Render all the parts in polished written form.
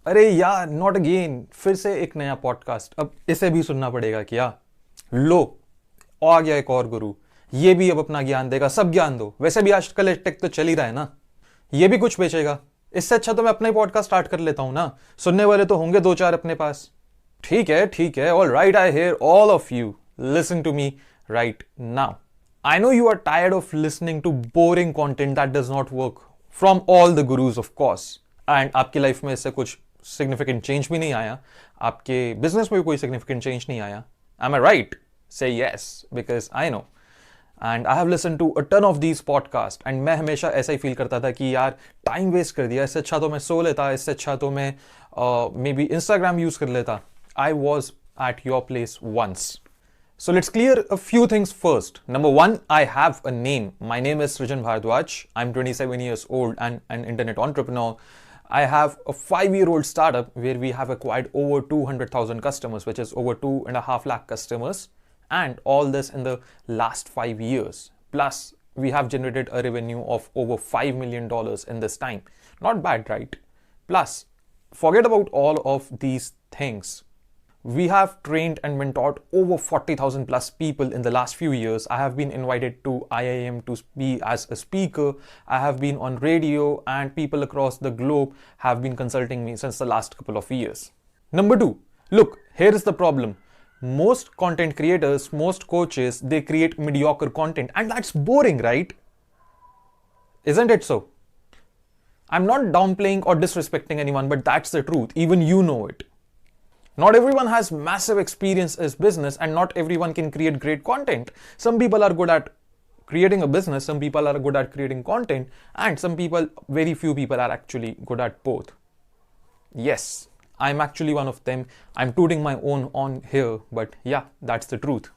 अरे यार, not again, फिर से एक नया पॉडकास्ट। अब इसे भी सुनना पड़ेगा क्या? लो, आ गया एक और गुरु। ये भी अब अपना ज्ञान देगा। सब ज्ञान दो, वैसे भी आजकल टेक तो चल ही रहा है ना। ये भी कुछ बेचेगा। इससे अच्छा तो मैं अपना ही पॉडकास्ट स्टार्ट कर लेता हूं ना। सुनने वाले तो होंगे दो चार अपने पास। ठीक है, all right, I hear all of you. Listen to me right now. I know you are tired of listening to boring content that does not work from all the gurus, of course. And आपकी life में इससे कुछ significant change भी नहीं आया, आपके business में भी कोई significant change नहीं आया. Am I right? Say yes, because I know. And I have listened to a ton of these podcasts and मैं हमेशा ऐसा ही फील करता था कि यार टाइम वेस्ट कर दिया, इससे अच्छा तो मैं सो लेता, इससे अच्छा तो मैं मे बी इंस्टाग्राम यूज कर लेता. I was at your place once. So let's clear a few things first. Number one, I have a name. My name is Srijan Bhardwaj. I'm 27 years old and an internet entrepreneur. I have a 5-year-old startup where we have acquired over 200,000 customers, which is over 2.5 lakh customers. And all this in the last 5 years. Plus, we have generated a revenue of over $5 million in this time. Not bad, right? Plus, forget about all of these things. We have trained and mentored over 40,000 plus people in the last few years. I have been invited to IIM to be as a speaker. I have been on radio and people across the globe have been consulting me since the last couple of years. Number two, look, here is the problem. Most content creators, most coaches, they create mediocre content and that's boring, right? Isn't it so? I'm not downplaying or disrespecting anyone, but that's the truth. Even you know it. Not everyone has massive experience as business and not everyone can create great content. Some people are good at creating a business, some people are good at creating content, and some people, very few people are actually good at both. Yes, I'm actually one of them. I'm tooting my own on here, but yeah, that's the truth.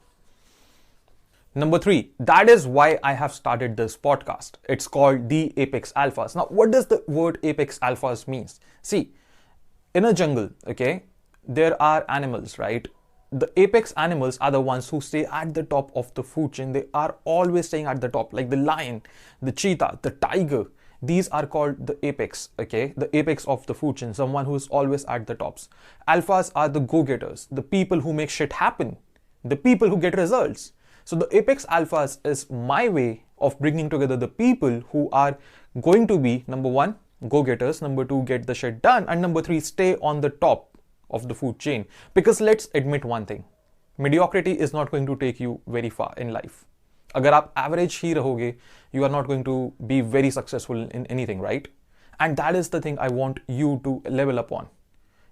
Number three, that is why I have started this podcast. It's called The Apex Alphas. Now, what does the word Apex Alphas means? See, in a jungle, okay, there are animals, right? The apex animals are the ones who stay at the top of the food chain. They are always staying at the top, like the lion, the cheetah, the tiger. These are called the apex, okay? The apex of the food chain, someone who is always at the tops. Alphas are the go-getters, the people who make shit happen, the people who get results. So the apex alphas is my way of bringing together the people who are going to be, number one, go-getters, number two, get the shit done, and number three, stay on the top of the food chain. Because let's admit one thing, mediocrity is not going to take you very far in life. अगर आप average ही रहोगे, you are not going to be very successful in anything, right? And that is the thing I want you to level up on.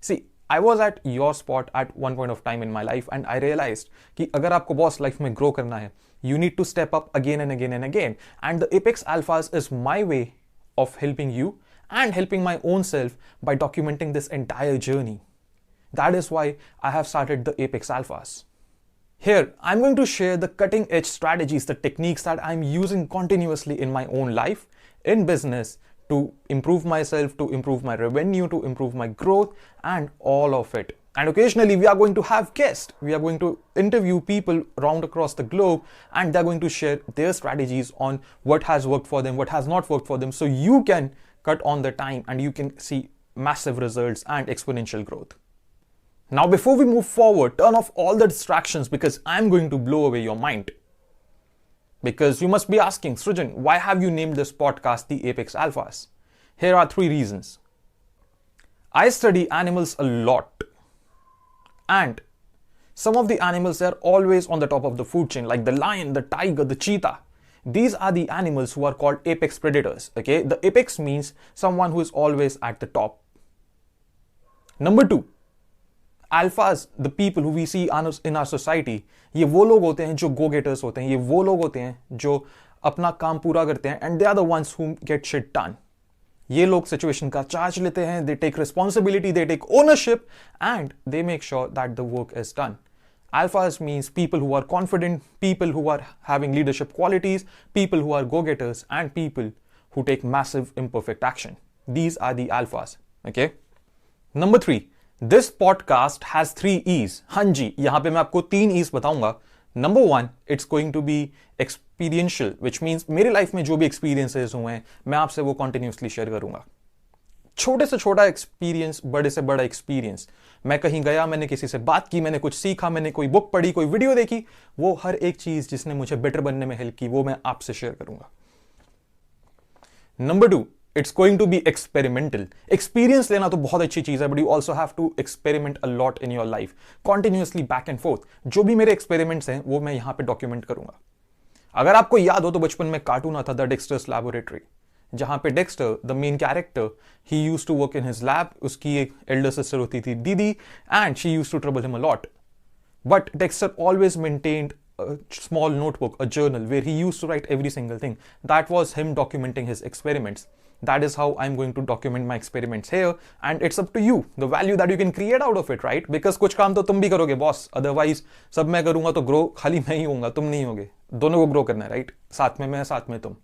See, I was at your spot at one point of time in my life and I realized कि अगर आपको boss life में grow करना है, you need to step up again and again and again. And the Apex Alphas is my way of helping you and helping my own self by documenting this entire journey. That is why I have started the Apex Alphas. Here, I'm going to share the cutting edge strategies, the techniques that I'm using continuously in my own life, in business, to improve myself, to improve my revenue, to improve my growth, and all of it. And occasionally, we are going to have guests. We are going to interview people around across the globe, and they're going to share their strategies on what has worked for them, what has not worked for them, so you can cut on the time and you can see massive results and exponential growth. Now, before we move forward, turn off all the distractions because I'm going to blow away your mind. Because you must be asking, Srijan, why have you named this podcast The Apex Alphas? Here are 3 reasons. I study animals a lot. And some of the animals are always on the top of the food chain, like the lion, the tiger, the cheetah. These are the animals who are called apex predators. Okay, the apex means someone who is always at the top. Number 2. Alphas, the people who we see in our society, ये वो लोग होते हैं जो go getters होते हैं, ये वो लोग होते हैं जो अपना काम पूरा करते हैं and they are the ones who get shit done. ये लोग situation का charge लेते हैं, they take responsibility, they take ownership and they make sure that the work is done. Alphas means people who are confident, people who are having leadership qualities, people who are go-getters and people who take massive imperfect action. These are the alphas. Okay? Number 3. This podcast has 3 E's. हाँ जी, यहाँ पे मैं आपको 3 E's बताऊंगा. Number 1, it's going to be experiential, which means मेरे life में जो भी experiences हुए हैं, मैं आपसे वो continuously share करूंगा. छोटे से छोटा एक्सपीरियंस, बड़े से बड़ा एक्सपीरियंस, मैं कहीं गया, मैंने किसी से बात की, मैंने कुछ सीखा, मैंने कोई बुक पढ़ी, कोई वीडियो देखी, वो हर एक चीज जिसने मुझे बेटर बनने में हेल्प की, वो मैं आपसे शेयर करूंगा। Number 2, it's going to be experimental. Experience लेना तो बहुत अच्छी चीज है, but you also have to experiment a lot in your life, continuously back and forth. जो भी मेरे एक्सपेरिमेंट्स हैं वो मैं यहां पे डॉक्यूमेंट करूंगा। अगर आपको याद हो तो बचपन में कार्टून आता था डेक्स्टर्स लैबोरेटरी, जहां पे Dexter the main character, he used to work in his lab, उसकी एक एल्डर सिस्टर होती थी दीदी, and she used to trouble him a lot, but Dexter always maintained a small notebook, a journal, where he used to write every single thing. That was him documenting his experiments. That is how I'm going to document my experiments here, and it's up to you, the value that you can create out of it, right? Because कुछ काम तो तुम भी करोगे boss, otherwise सब मैं करूंगा तो ग्रो खाली मैं ही होऊंगा, तुम नहीं होगे, दोनों को ग्रो करना है, राइट? साथ में मैं, साथ में तुम।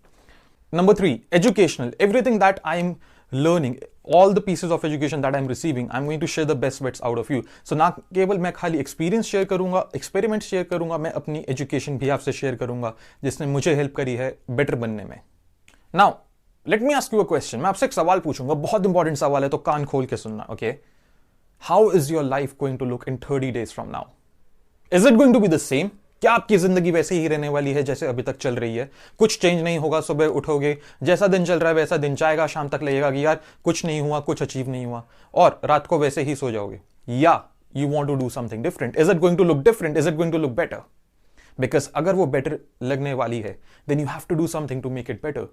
Number 3, educational. Everything that I'm learning, all the pieces of education that I'm receiving, I'm going to share the best bits out of you. So ना केवल मैं खाली एक्सपीरियंस शेयर करूंगा, एक्सपेरिमेंट शेयर करूंगा, मैं अपनी एजुकेशन भी आपसे शेयर करूंगा जिसने मुझे हेल्प करी है बेटर बनने में। Now let me ask you a question. मैं आपसे एक सवाल पूछूंगा, बहुत इंपॉर्टेंट सवाल है, तो कान खोल के सुनना, okay? How is your life going to look in 30 days from now? Is it going to be the same? क्या आपकी जिंदगी वैसे ही रहने वाली है जैसे अभी तक चल रही है? कुछ चेंज नहीं होगा, सुबह उठोगे, जैसा दिन चल रहा है वैसा दिन जाएगा, शाम तक लगेगा कि यार कुछ नहीं हुआ, कुछ अचीव नहीं हुआ, और रात को वैसे ही सो जाओगे? या you want to do something different? Is it going to look different? Is it going to look better? Because अगर वो बेटर लगने वाली है, then you have to do something to make it better.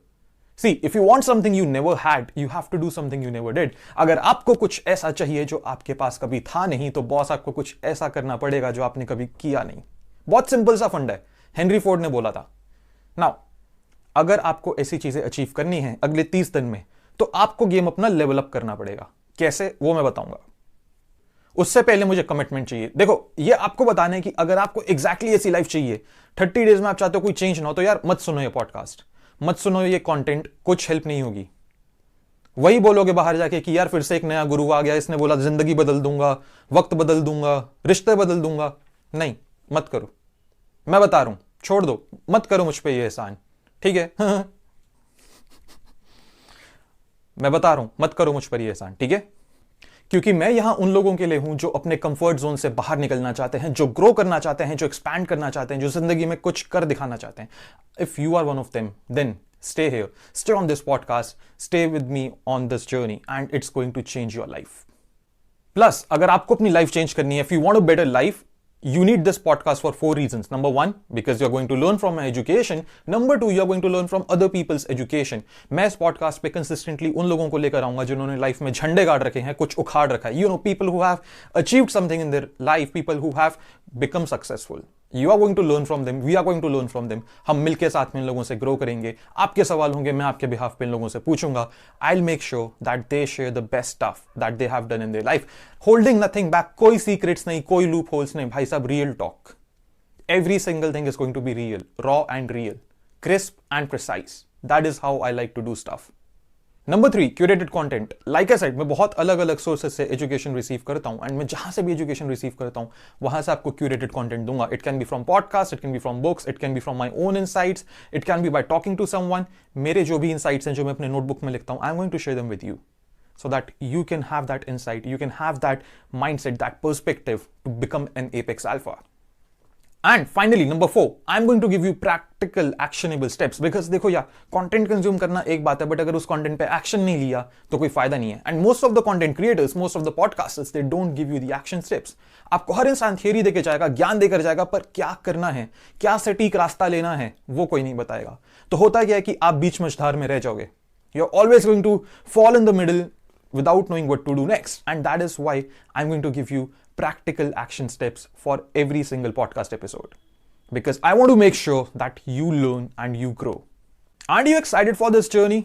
See, if you want something you never had, you have to do something you never did. अगर आपको कुछ ऐसा चाहिए जो आपके पास कभी था नहीं, तो बॉस आपको कुछ ऐसा करना पड़ेगा जो आपने कभी किया नहीं। बहुत सिंपल सा फंड है, हेनरी फोर्ड ने बोला था। नाउ अगर आपको ऐसी चीजें अचीव करनी है अगले 30 दिन में, तो आपको गेम अपना लेवल अप करना पड़ेगा। कैसे, वो मैं बताऊंगा। उससे पहले मुझे कमिटमेंट चाहिए। देखो, ये आपको बताना है कि अगर आपको एग्जैक्टली ऐसी लाइफ चाहिए, 30 डेज में आप चाहते हो कोई चेंज ना हो, तो यार मत सुनो ये पॉडकास्ट, मत सुनो ये कंटेंट, कुछ हेल्प नहीं होगी। वही बोलोगे बाहर जाके कि यार फिर से एक नया गुरु आ गया, इसने बोला जिंदगी बदल दूंगा, वक्त बदल दूंगा, रिश्ते बदल दूंगा। नहीं, मत करो, मैं बता रहा हूं, छोड़ दो, मत करो मुझ पे ये एहसान, ठीक है? मैं बता रहा हूं, मत करो मुझ पर ये एहसान, ठीक है? क्योंकि मैं यहां उन लोगों के लिए हूं जो अपने कंफर्ट जोन से बाहर निकलना चाहते हैं, जो ग्रो करना चाहते हैं, जो एक्सपैंड करना चाहते हैं, जो जिंदगी में कुछ कर दिखाना चाहते हैं। If you are one of them, then stay here, stay on this podcast, stay with me on this journey, and it's going to change your life. Plus, अगर आपको अपनी लाइफ चेंज करनी है, if you want a better life, you need this podcast for 4 reasons. Number 1, because you're going to learn from my education. Number 2, you're going to learn from other people's education. मैं इस podcast पे consistently उन लोगों को लेकर आऊंगा जिन्होंने life में झंडे गाड़ रखे हैं, कुछ उखाड़ रखा है। You know, people who have achieved something in their life, people who have become successful. You are going to learn from them. We are going to learn from them. हम मिलके साथ में इन लोगों से ग्रो करेंगे। आपके सवाल होंगे, मैं आपके बिहाफ पे इन लोगों से पूछूंगा। I'll make sure that they share the best stuff that they have done in their life. Holding nothing back. कोई secrets नहीं, कोई loopholes नहीं, भाई साहब, real talk. Every single thing is going to be real, raw and real, crisp and precise. That is how I like to do stuff. Number 3, curated content. Like I said, मैं बहुत अलग अलग sources से education receive करता हूँ, and मैं जहां से भी एजुकेशन रिसीव करता हूँ वहां से आपको क्यूरेटेड कंटेंट दूंगा। It can be from podcast, it can be from books, it can be from my own insights, it can be by talking to someone. मेरे जो भी इनसाइट्स हैं जो मैं अपने नोटबुक में लिखता हूँ, I am going to share them with you, so that you can have that insight, you can have that mindset, that perspective to become an apex alpha. And finally, number 4, I'm going to give you practical actionable steps, because देखो यार, content consume करना एक बात है, but अगर उस content पे action नहीं लिया तो कोई फायदा नहीं है। And most of the content creators, most of the podcasters, they don't give you the action steps. आपको हर इंसान थियरी देके जाएगा, ज्ञान देकर जाएगा, पर क्या करना है, क्या सटीक रास्ता लेना है, वो कोई नहीं बताएगा। तो होता क्या है कि आप बीच मझधार में रह जाओगे। You are always going to fall in the middle without knowing what to do next. And that is why I'm going to give you practical action steps for every single podcast episode. Because I want to make sure that you learn and you grow. Aren't you excited for this journey?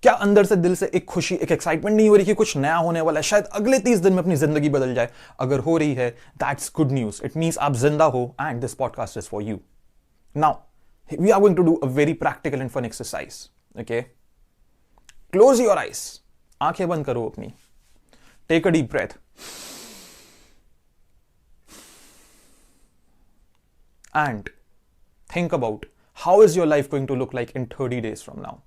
क्या अंदर से, दिल से एक खुशी, एक excitement नहीं हो रही कि कुछ नया होने वाला है, शायद अगले 30 दिन में अपनी जिंदगी बदल जाए? अगर हो रही है, that's good news. It means आप जिंदा हो, and this podcast is for you. Now, we are going to do a very practical and fun exercise. Okay? Close your eyes. आंखें बंद करो अपनी। Take a deep breath and think about how is your life going to look like in 30 days from now.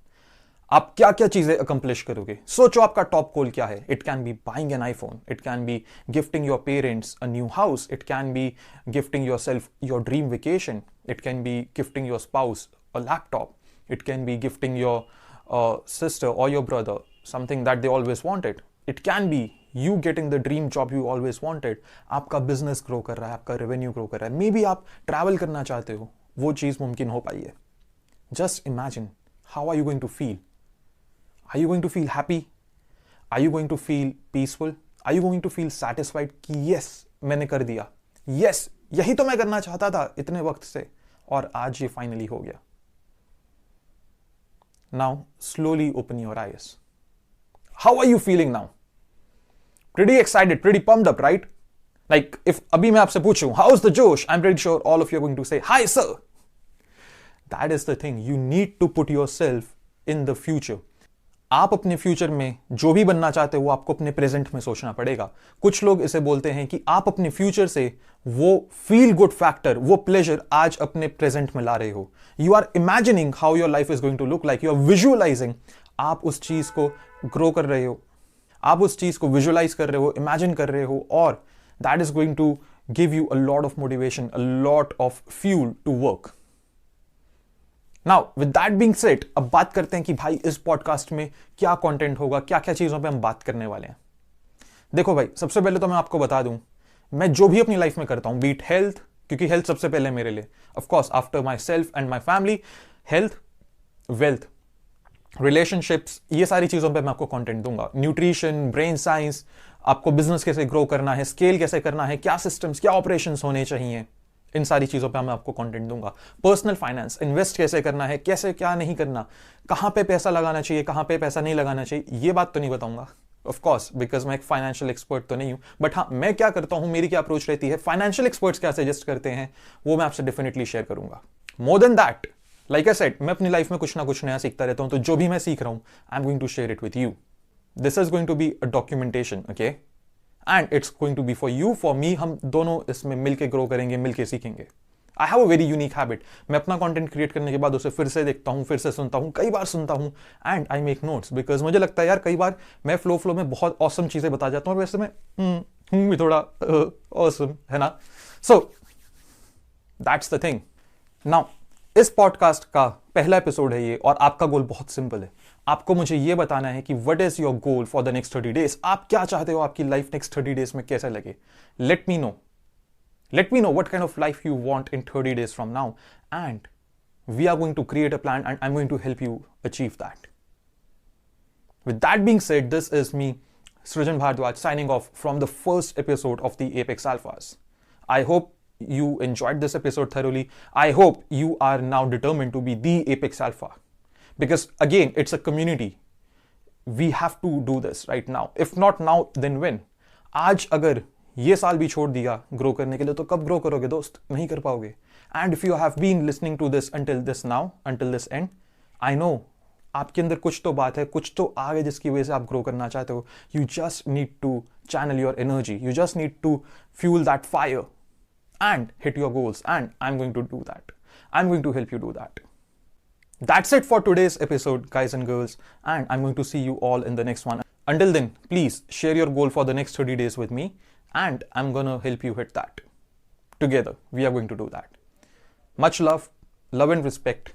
आप क्या क्या चीजें accomplish करोगे, सोचो आपका टॉप गोल क्या है. It can B buying an iPhone, it can B gifting your parents a new house, it can B gifting your self your dream vacation, it can B gifting your spouse a laptop, it can B gifting your sister or your brother something that they always wanted. It can be you getting the dream job you always wanted. आपका business grow कर रहा है, आपका revenue grow कर रहा है, may be आप travel करना चाहते हो, वो चीज मुमकिन हो पाई है. Just imagine how are you going to feel. Are you going to feel happy? Are you going to feel peaceful? Are you going to feel satisfied कि यस मैंने कर दिया, यस यही तो मैं करना चाहता था इतने वक्त से और आज ये फाइनली हो गया. Now, slowly open your eyes. How are you feeling now? Pretty excited, pretty pumped up, right? Like, if abhi main aapse puchun, how's the Josh? I'm pretty sure all of you are going to say, hi, sir. That is the thing. You need to put yourself in the future. आप अपने future में जो भी बनना चाहते हो वो आपको अपने प्रेजेंट में सोचना पड़ेगा. कुछ लोग इसे बोलते हैं कि आप अपने फ्यूचर से वो फील गुड फैक्टर, वो प्लेजर आज अपने प्रेजेंट में ला रहे हो. You are imagining how your life is going to look like, you are visualizing. आप उस चीज को ग्रो कर रहे हो, आप उस चीज को विजुअलाइज कर रहे हो, इमेजिन कर रहे हो, और that is going to give you a lot of motivation, a lot of fuel to work. Now with that being said, अब बात करते हैं कि भाई इस पॉडकास्ट में क्या कंटेंट होगा, क्या क्या चीजों पे हम बात करने वाले हैं. देखो भाई, सबसे पहले तो मैं आपको बता दूं, मैं जो भी अपनी लाइफ में करता हूं, बीट हेल्थ, क्योंकि हेल्थ सबसे पहले मेरे लिए, of course after my self and my family, health, wealth, relationships, ये सारी चीजों पे मैं आपको कंटेंट दूंगा. न्यूट्रिशन, ब्रेन साइंस, आपको बिजनेस कैसे ग्रो करना है, स्केल कैसे करना है, क्या सिस्टम्स, क्या ऑपरेशंस होने चाहिए, इन सारी चीजों पे मैं आपको कंटेंट दूंगा. पर्सनल फाइनेंस, इन्वेस्ट कैसे करना है, कैसे क्या नहीं करना, कहां पे पैसा लगाना चाहिए, कहां पे पैसा नहीं लगाना चाहिए, ये बात तो नहीं बताऊंगा ऑफ कोर्स, बिकॉज मैं एक फाइनेंशियल एक्सपर्ट तो नहीं हूं. बट हाँ, मैं क्या करता हूं, मेरी क्या अप्रोच रहती है, फाइनेंशियल एक्सपर्ट्स क्या सजेस्ट करते हैं, वो मैं आपसे डेफिनेटली शेयर करूंगा. More than that, like I said, मैं अपनी लाइफ में कुछ ना कुछ नया सीखता रहता हूं, तो जो भी मैं सीख रहा हूं, I am going to share it with you. This is going to be a documentation, okay, and it's going to be for you, for me. हम दोनों इसमें मिलके ग्रो करेंगे, मिलके सीखेंगे. I have a very unique habit. मैं अपना content create करने के बाद उसे फिर से देखता हूं, फिर से सुनता हूं, कई बार सुनता हूं, and I make notes, because मुझे लगता है यार कई बार मैं फ्लो में बहुत ऑसम चीजें बता जाता हूं, और वैसे मैं भी थोड़ा ऑसम है ना. So that's the thing. Now इस पॉडकास्ट का पहला एपिसोड है ये, और आपका गोल बहुत सिंपल है. आपको मुझे ये बताना है कि what is your goal for the next 30 days. आप क्या चाहते हो आपकी लाइफ नेक्स्ट 30 डेज में कैसे लगे. Let me know. Let me know what kind of life you want in 30 days from now, and we are going to create a plan, and I'm going to help you achieve that. With that being said, this is me, Srijan Bhardwaj, signing off from the first episode of the Apex Alphas. I hope you enjoyed this episode thoroughly. I hope you are now determined to be the Apex Alpha, because again, it's a community. We have to do this right now. If not now, then when? आज अगर ये साल भी छोड़ दिया grow करने के लिए, तो कब ग्रो करोगे दोस्त, नहीं कर पाओगे. And if you have been listening to this until this now, until this end, I know आपके अंदर कुछ तो बात है, कुछ तो आ गया जिसकी वजह से आप ग्रो करना चाहते हो. You just need to channel your energy, you just need to fuel that fire and hit your goals, and I am going to do that. I am going to help you do that. That's it for today's episode, guys and girls, and I'm going to see you all in the next one. Until then, please share your goal for the next 30 days with me, and I'm gonna help you hit that. Together, we are going to do that. Much love and respect.